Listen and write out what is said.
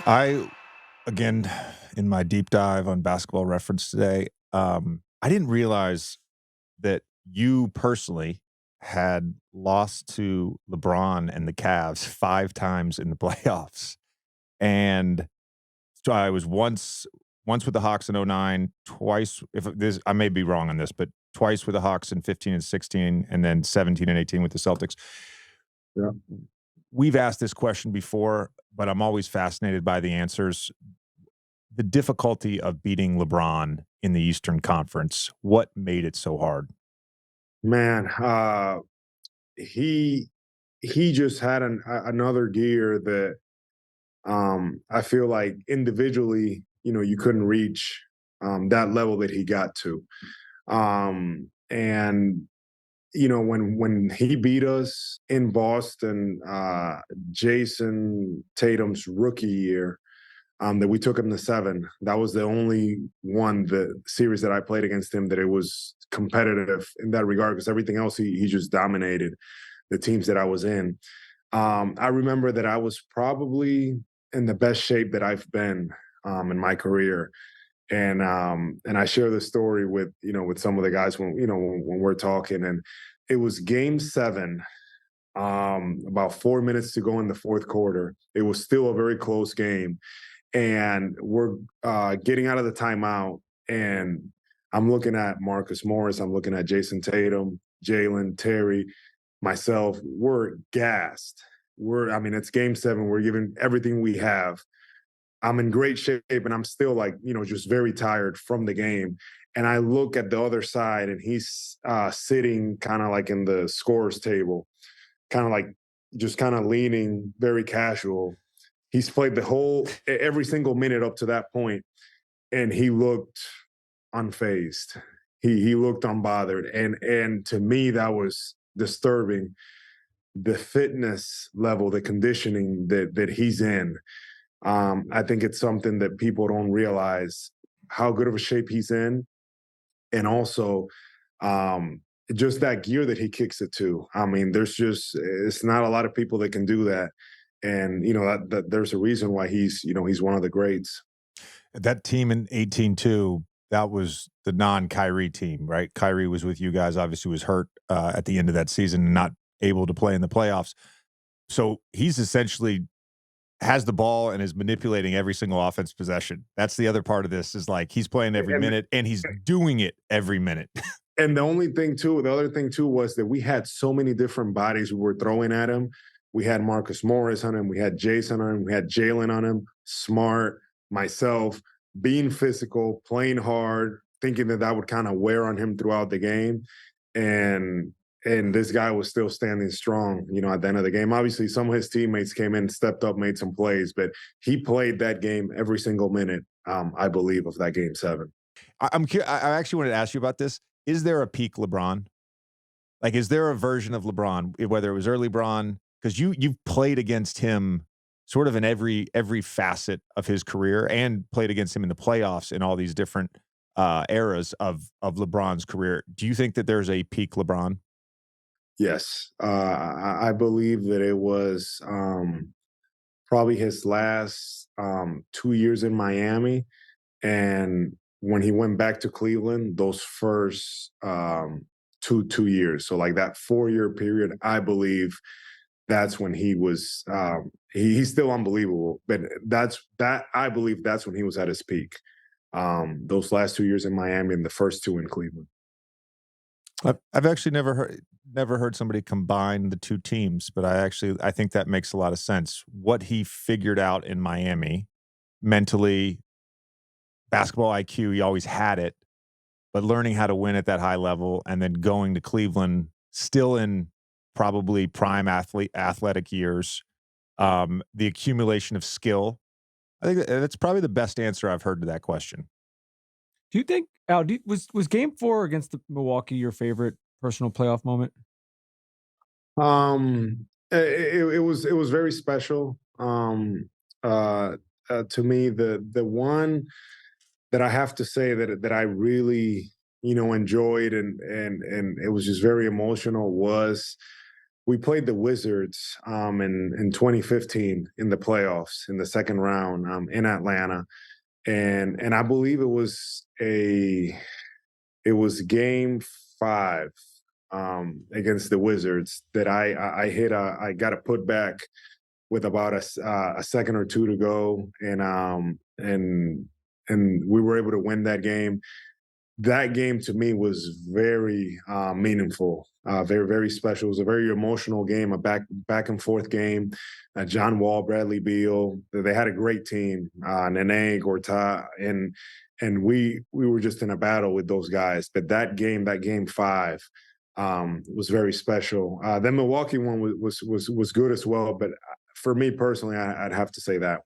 I, again, in my deep dive on Basketball Reference today, I didn't realize that you personally had lost to LeBron and the Cavs 5 times in the playoffs. And so I was once with the Hawks in '09, twice if this I may be wrong on this, but twice with the Hawks in 15 and 16, and then 17 and 18 with the Celtics. Yeah. We've asked this question before, but I'm always fascinated by the answers. The difficulty of beating LeBron in the Eastern Conference, what made it so hard? Man, he he just had another gear that I feel like individually, you couldn't reach that level that he got to. And when he beat us in Boston, Jason Tatum's rookie year, that we took him to 7. That was the only one, the series that I played against him, that it was competitive in that regard, because everything else he just dominated the teams that I was in. I remember that I was probably in the best shape that I've been in my career. And I share this story with with some of the guys when we're talking, and it was game 7, about 4 minutes to go in the fourth quarter. It was still a very close game, and we're getting out of the timeout, and I'm looking at Marcus Morris, I'm looking at Jason Tatum, Jalen, Terry, myself. We're gassed. I mean, it's game 7. We're giving everything we have. I'm in great shape, and I'm still like, just very tired from the game. And I look at the other side, and he's sitting kind of like in the scores table, kind of like just kind of leaning, very casual. He's played every single minute up to that point, and he looked unfazed. He looked unbothered, and to me that was disturbing. The fitness level, the conditioning that he's in. I think it's something that people don't realize how good of a shape he's in, and also um, just that gear that he kicks it to. I mean, it's not a lot of people that can do that, and that there's a reason why he's one of the greats. That team in 18 too, that was the non-Kyrie team, right? Kyrie was with you guys, obviously was hurt at the end of that season and not able to play in the playoffs. So he's essentially has the ball and is manipulating every single offense possession. That's the other part of this is like he's playing every And minute and he's doing it every minute. and the other thing too was that we had so many different bodies we were throwing at him. We had Marcus Morris on him, we had Jason on him, we had Jalen on him, Smart, myself, being physical, playing hard, thinking that would kind of wear on him throughout the game. And this guy was still standing strong, at the end of the game. Obviously, some of his teammates came in, stepped up, made some plays, but he played that game every single minute, I believe, of that game 7. I actually wanted to ask you about this. Is there a peak LeBron? Like, is there a version of LeBron, whether it was early LeBron, because you've played against him sort of in every facet of his career and played against him in the playoffs in all these different eras of LeBron's career. Do you think that there's a peak LeBron? Yes, I believe that it was probably his last 2 years in Miami, and when he went back to Cleveland, those first two years. So like that 4-year period, I believe that's when he was. He's still unbelievable, but I believe that's when he was at his peak. Those last 2 years in Miami and the first 2 in Cleveland. I've actually never heard somebody combine the 2 teams, but I think that makes a lot of sense. What he figured out in Miami mentally, basketball IQ, he always had it, but learning how to win at that high level and then going to Cleveland still in probably prime athletic years, the accumulation of skill. I think that's probably the best answer I've heard to that question. Do you think Al, was game 4 against the Milwaukee your favorite personal playoff moment? It was very special. To me, the one that I have to say that I really enjoyed, and it was just very emotional, was we played the Wizards in 2015 in the playoffs in the second round in Atlanta, and I believe it was game 5 against the Wizards that I got a putback with about a second or two to go, and we were able to win that game. That game to me was very meaningful, very very special. It was a very emotional game, a back and forth game. John Wall, Bradley Beal, they had a great team. Nene, Gortat, and we were just in a battle with those guys. But that game 5, was very special. The Milwaukee one was good as well, but for me personally, I'd have to say that.